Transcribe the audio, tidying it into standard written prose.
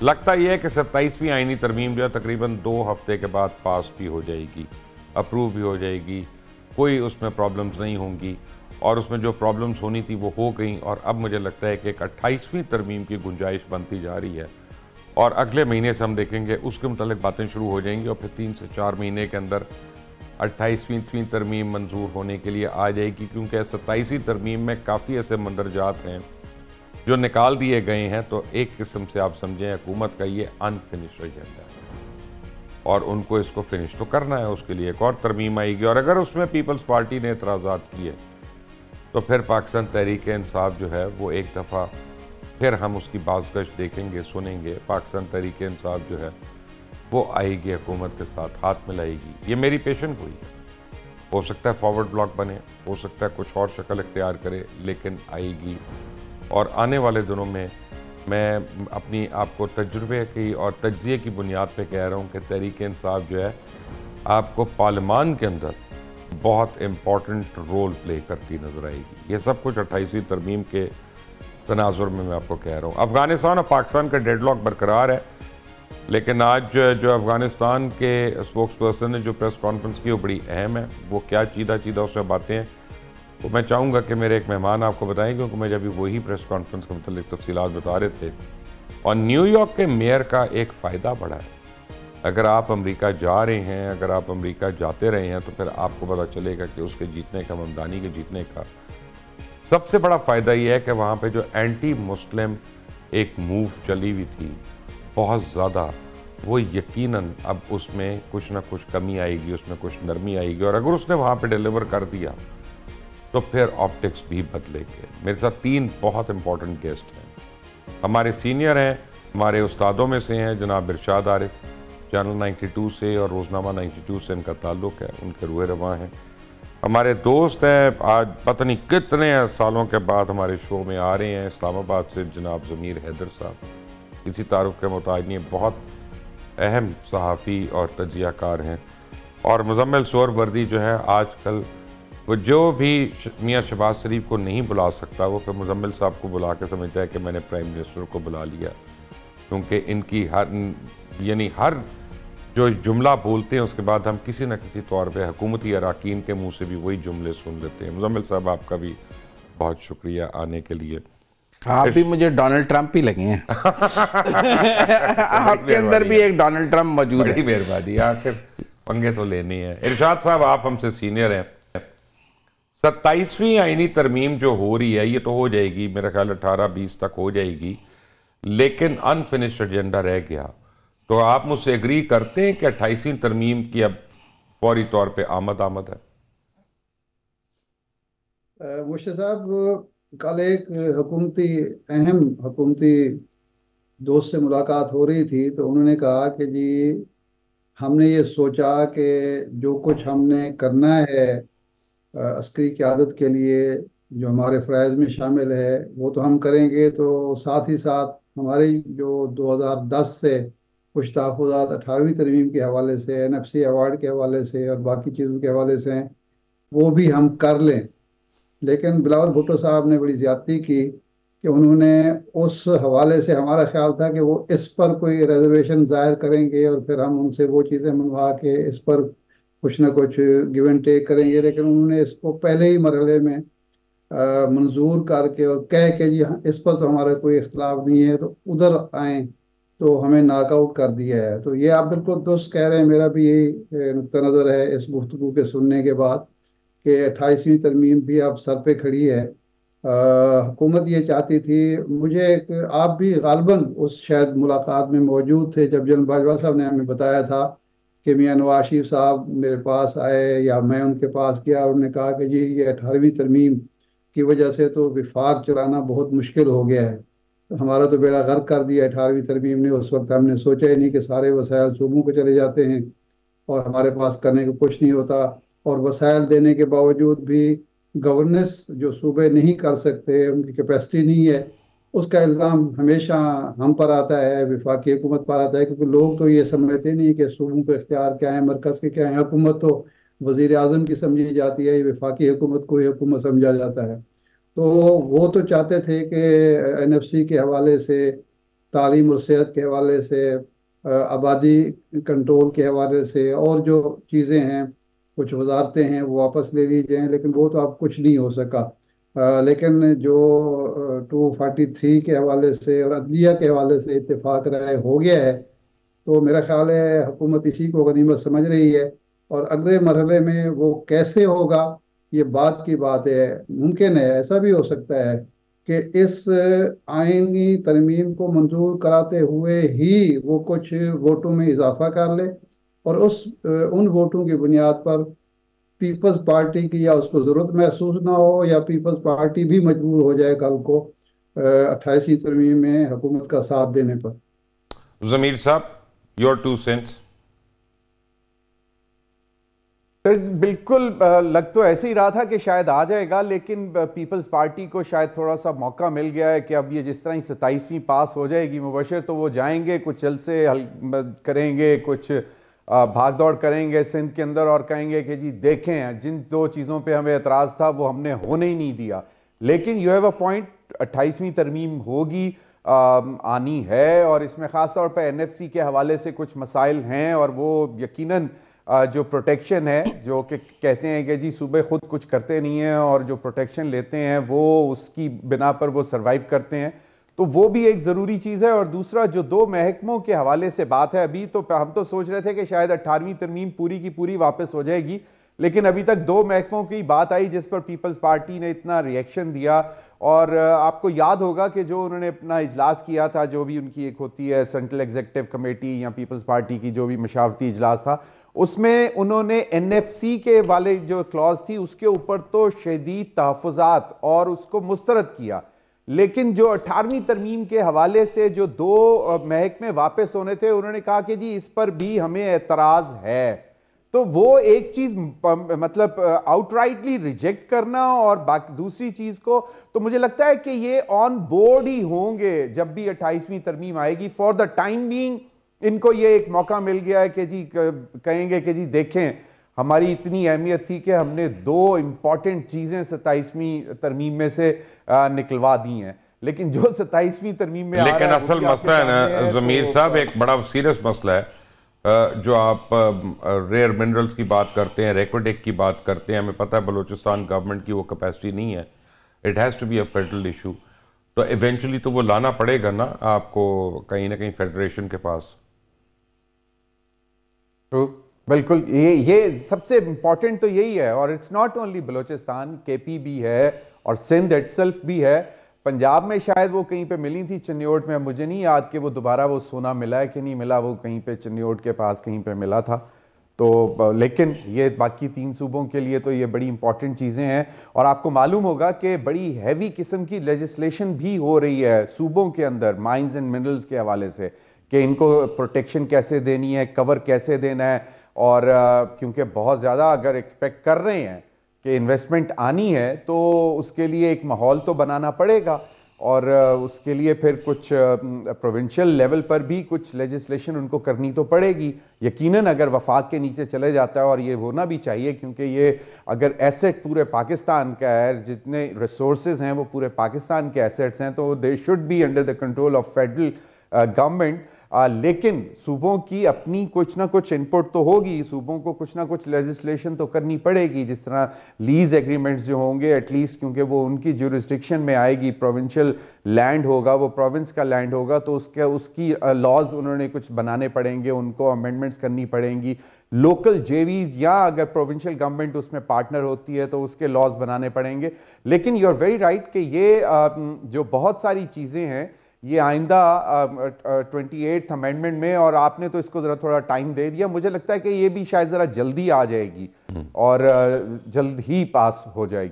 लगता यह है कि 27वीं आईनी तरमीम जो है तकरीबन 2 हफ्ते के बाद पास भी हो जाएगी, अप्रूव भी हो जाएगी, कोई उसमें प्रॉब्लम्स नहीं होंगी, और उसमें जो प्रॉब्लम्स होनी थी वो हो गई। और अब मुझे लगता है कि एक 28वीं तरमीम की गुंजाइश बनती जा रही है, और अगले महीने से हम देखेंगे उसके मुतालिक बातें शुरू हो जाएंगी, और फिर 3 से 4 महीने के अंदर 28वीं तरमीम मंजूर होने के लिए आ जाएगी, क्योंकि 27वीं तरमीम में काफ़ी ऐसे मंदरजात हैं जो निकाल दिए गए हैं। तो एक किस्म से आप समझें हुकूमत का ये अनफिनिश्ड एजेंडा है, और उनको इसको फिनिश तो करना है, उसके लिए एक और तरमीम आएगी। और अगर उसमें पीपल्स पार्टी ने एतराज़ात किए तो फिर पाकिस्तान तहरीक इंसाफ जो है वो एक दफ़ा फिर हम उसकी बाज़गश देखेंगे, सुनेंगे। पाकिस्तान तहरीक इंसाफ जो है वो आएगी, हुकूमत के साथ हाथ मिलाएगी। ये मेरी पेशन गोई है। हो सकता है फॉरवर्ड ब्लॉक बने, हो सकता है कुछ और शक्ल इख्तियार करे, लेकिन आएगी। और आने वाले दिनों में मैं अपनी आपको तजुर्बे की और तज्ज़िये की बुनियाद पे कह रहा हूँ कि तहरीक इंसाफ जो है आपको पार्लियामान के अंदर बहुत इम्पॉर्टेंट रोल प्ले करती नज़र आएगी। ये सब कुछ 28वीं तरमीम के तनाजुर में मैं आपको कह रहा हूँ। अफ़गानिस्तान और पाकिस्तान का डेडलॉक बरकरार है, लेकिन आज जो अफ़गानिस्तान के स्पोक्स पर्सन ने जो प्रेस कॉन्फ्रेंस की वो बड़ी अहम है। वो क्या चीदा चीदा उसमें बातें हैं वो मैं चाहूँगा कि मेरे एक मेहमान आपको बताएं, क्योंकि मुझे अभी वही प्रेस कॉन्फ्रेंस के मतलब तफसीलात बता रहे थे। और न्यूयॉर्क के मेयर का एक फ़ायदा बड़ा है। अगर आप अमेरिका जा रहे हैं, अगर आप अमेरिका जाते रहे हैं, तो फिर आपको पता चलेगा कि उसके जीतने का, ममदानी के जीतने का सबसे बड़ा फ़ायदा यह है कि वहाँ पे जो एंटी मुस्लिम एक मूव चली हुई थी बहुत ज़्यादा, वो यकीनन अब उसमें कुछ ना कुछ कमी आएगी, उसमें कुछ नरमी आएगी। और अगर उसने वहाँ पे डिलीवर कर दिया तो फिर ऑप्टिक्स भी बदलेंगे। मेरे साथ 3 बहुत इंपॉर्टेंट गेस्ट हैं। हमारे सीनियर हैं, हमारे उस्तादों में से हैं जनाब इरशाद आरिफ, चैनल 92 से और रोज़नामा 92 से इनका ताल्लुक़ है, उनके रूह रवां हैं। हमारे दोस्त हैं, आज पता नहीं कितने सालों के बाद हमारे शो में आ रहे हैं, इस्लामाबाद से जनाब ज़मीर हैदर साहब। किसी तारुफ के मोहताज नहीं, बहुत अहम सहाफ़ी और तज्ज़ियाकार हैं। और मुज़म्मिल सोहरवर्दी जो है आजकल वो जो भी मियाँ शहबाज शरीफ को नहीं बुला सकता, वो फिर मुज़म्मिल साहब को बुला के समझता है कि मैंने प्राइम मिनिस्टर को बुला लिया, क्योंकि इनकी हर जो जुमला बोलते हैं उसके बाद हम किसी न किसी तौर पे हुकूमती अरकान के मुंह से भी वही जुमले सुन लेते हैं। मुज़म्मिल साहब आपका भी बहुत शुक्रिया आने के लिए। आप भी मुझे डोनाल्ड ट्रंप ही लगे हैं। आपके अंदर भी एक डोनाल्ड ट्रंप मौजूद है। बड़ी मेहरबानी, आखिर पंगे तो लेनी है। इरशाद साहब आप हमसे सीनियर हैं। 27वीं आईनी तरमीम जो हो रही है ये तो हो जाएगी, मेरा ख्याल 18-20 तक हो जाएगी, लेकिन अनफिनिश्ड एजेंडा रह गया। तो आप मुझसे एग्री करते हैं कि 28वीं तरमीम की अब फौरी तौर पे आमद है? मुर्शिद साहब, कल एक अहम हुकूमती दोस्त से मुलाकात हो रही थी, तो उन्होंने कहा कि जी हमने ये सोचा कि जो कुछ हमने करना है अस्करी क़यादत के लिए, जो हमारे फ़राइज़ में शामिल है वो तो हम करेंगे, तो साथ ही साथ हमारी जो 2010 से कुछ तहफ़्फ़ुज़ात 18वीं तरमीम के हवाले से, NFC अवार्ड के हवाले से और बाकी चीज़ों के हवाले से हैं, वो भी हम कर लें। लेकिन बिलावल भुट्टो साहब ने बड़ी ज़्यादती की कि उन्होंने उस हवाले से, हमारा ख्याल था कि वो इस पर कोई रिजर्वेशन ज़ाहिर करेंगे और फिर हम उनसे वो चीज़ें मनवा के इस पर कुछ ना कुछ गिव एंड टेक करेंगे, लेकिन उन्होंने इसको पहले ही मरहले में मंजूर करके और कह के जी हाँ, इस पर तो हमारा कोई इख्तलाफ नहीं है, तो उधर आए तो हमें नॉकआउट कर दिया है। तो ये आप बिल्कुल दुरुस्त कह रहे हैं, मेरा भी यही नुक्ता नज़र है इस गुफ्तगू के सुनने के बाद कि 28वीं तरमीम भी अब सर पे खड़ी है। हुकूमत ये चाहती थी, मुझे आप भी गालबन उस शायद मुलाकात में मौजूद थे जब जनरल बाजवा साहब ने हमें बताया था कि मियाँ नवाज शरीफ साहब मेरे पास आए या मैं उनके पास गया, उन्होंने कहा कि जी ये 18वीं तरमीम की वजह से तो विफाक चलाना बहुत मुश्किल हो गया है, तो हमारा तो बेड़ा गर्क कर दिया 18वीं तरमीम ने। उस वक्त हमने सोचा ही नहीं कि सारे वसायल सूबों को चले जाते हैं और हमारे पास करने को कुछ नहीं होता, और वसायल देने के बावजूद भी गवर्नेंस जो सूबे नहीं कर सकते, उनकी कैपेसिटी नहीं है, उसका इल्ज़ाम हमेशा हम पर आता है, वफाकी हुकूमत पर आता है, क्योंकि लोग तो ये समझते नहीं कि सूबों के इख्तियार क्या है, मरकज़ के क्या है। हुकूमत तो वज़ीर आज़म की समझी जाती है, वफाकी हुकूमत को ही हुकूमत समझा जाता है। तो वो तो चाहते थे कि NFC के हवाले से तालीम और सेहत के हवाले से, आबादी कंट्रोल के हवाले से, और जो चीज़ें हैं, कुछ वजारतें हैं वो वापस ले ली जाएं, लेकिन वो तो अब कुछ नहीं हो सका। लेकिन जो 243 के हवाले से और अदलिया के हवाले से इत्तेफाक राय हो गया है, तो मेरा ख्याल है हुकूमत इसी को गनीमत समझ रही है। और अगले मरहले में वो कैसे होगा, ये बात की बात है। मुमकिन है, ऐसा भी हो सकता है कि इस आईनी तरमीम को मंजूर कराते हुए ही वो कुछ वोटों में इजाफा कर ले, और उन वोटों की बुनियाद पर पीपल्स पार्टी की या उसको ज़रूरत महसूस ना हो, या पीपल्स पार्टी भी मजबूर हो जाए कल को 28वीं तरमीम में हुकूमत का साथ देने पर। ज़मीर साहब, योर 2 सेंट्स। बिल्कुल लग तो ऐसे ही रहा था कि शायद आ जाएगा, लेकिन पीपल्स पार्टी को शायद थोड़ा सा मौका मिल गया है कि अब ये जिस तरह ही 27वीं पास हो जाएगी मुबशर, तो वो जाएंगे, कुछ जलसे करेंगे, कुछ भाग दौड़ करेंगे सिंध के अंदर और कहेंगे कि जी देखें, जिन 2 चीज़ों पे हमें एतराज़ था वो हमने होने ही नहीं दिया। लेकिन यू हैव अ पॉइंट, 28वीं तरमीम होगी, आनी है, और इसमें ख़ास तौर पर NFC के हवाले से कुछ मसाइल हैं, और वो यकीनन जो प्रोटेक्शन है, जो कि कहते हैं कि जी सूबे खुद कुछ करते नहीं हैं और जो प्रोटेक्शन लेते हैं वो उसकी बिना पर वो सरवाइव करते हैं, तो वो भी एक ज़रूरी चीज़ है। और दूसरा, जो 2 महकमों के हवाले से बात है, अभी तो हम तो सोच रहे थे कि शायद 18वीं तरमीम पूरी की पूरी वापस हो जाएगी, लेकिन अभी तक 2 महकमों की बात आई जिस पर पीपल्स पार्टी ने इतना रिएक्शन दिया। और आपको याद होगा कि जो उन्होंने अपना इजलास किया था, जो भी उनकी एक होती है सेंट्रल एग्जीक्यूटिव कमेटी या पीपल्स पार्टी की जो भी मशावरती इजलास था, उसमें उन्होंने NFC के वाले जो क्लॉज थी उसके ऊपर तो शदीद तहफ़्फ़ुज़ात और उसको मुस्तरद किया। लेकिन जो 18वीं तरमीम के हवाले से जो 2 महकमे वापस होने थे, उन्होंने कहा कि जी इस पर भी हमें एतराज़ है। तो वो एक चीज मतलब आउटराइटली रिजेक्ट करना, और बाकी दूसरी चीज को तो मुझे लगता है कि ये ऑन बोर्ड ही होंगे जब भी 28वीं तरमीम आएगी। फॉर द टाइम बीइंग इनको ये एक मौका मिल गया है कि जी कहेंगे कि जी देखें, हमारी इतनी अहमियत थी कि हमने 2 इंपॉर्टेंट चीजें 27वीं तरमीम में से निकलवा दी हैं, लेकिन जो 27वीं तरमीम में लेकिन असल मसला है ना ज़मीर साहब, एक बड़ा सीरियस मसला है। जो आप रेयर मिनरल्स की बात करते हैं, रेकोडेक की बात करते हैं, हमें पता है बलूचिस्तान गवर्नमेंट की वो कैपेसिटी नहीं है। It has to be a federal issue, तो इवेंचुअली तो वो लाना पड़ेगा ना आपको कहीं ना कहीं फेडरेशन के पास। बिल्कुल, ये सबसे इंपॉर्टेंट तो यही है। और it's not only Balochistan, KP भी है और सिंध इटसेल्फ भी है। पंजाब में शायद वो कहीं पे मिली थी चन्योट में, मुझे नहीं याद कि वो दोबारा वो सोना मिला है कि नहीं मिला, वो कहीं पे चन्योट के पास कहीं पे मिला था। तो लेकिन ये बाकी 3 सूबों के लिए तो ये बड़ी इंपॉर्टेंट चीज़ें हैं। और आपको मालूम होगा कि बड़ी हैवी किस्म की लेजिस्लेशन भी हो रही है सूबों के अंदर माइंस एंड मिनरल्स के हवाले से, कि इनको प्रोटेक्शन कैसे देनी है, कवर कैसे देना है। और क्योंकि बहुत ज़्यादा अगर एक्सपेक्ट कर रहे हैं कि इन्वेस्टमेंट आनी है, तो उसके लिए एक माहौल तो बनाना पड़ेगा, और उसके लिए फिर कुछ प्रोविंशियल लेवल पर भी कुछ लेजिस्लेशन उनको करनी तो पड़ेगी। यकीनन अगर वफाक के नीचे चले जाता है, और ये होना भी चाहिए, क्योंकि ये अगर एसेट पूरे पाकिस्तान का है, जितने रिसोर्सेज हैं वो पूरे पाकिस्तान के एसेट्स हैं, तो they should be under the control of federal government. लेकिन सूबों की अपनी कुछ ना कुछ इनपुट तो होगी, सूबों को कुछ ना कुछ लेजिस्लेशन तो करनी पड़ेगी। जिस तरह लीज एग्रीमेंट्स जो होंगे एटलीस्ट, क्योंकि वो उनकी जुरिस्डिक्शन में आएगी, प्रोविंशियल लैंड होगा, वो प्रोविंस का लैंड होगा, तो उसकी लॉज उन्होंने कुछ बनाने पड़ेंगे, उनको अमेंडमेंट्स करनी पड़ेंगी। लोकल जेवीज या अगर प्रोविंशियल गवर्नमेंट उसमें पार्टनर होती है तो उसके लॉज बनाने पड़ेंगे। लेकिन यू आर वेरी राइट कि ये जो बहुत सारी चीज़ें हैं ये आइंदा 28th अमेंडमेंट में, और आपने तो इसको ज़रा थोड़ा टाइम दे दिया, मुझे लगता है कि ये भी शायद ज़रा जल्दी आ जाएगी और जल्द ही पास हो जाएगी।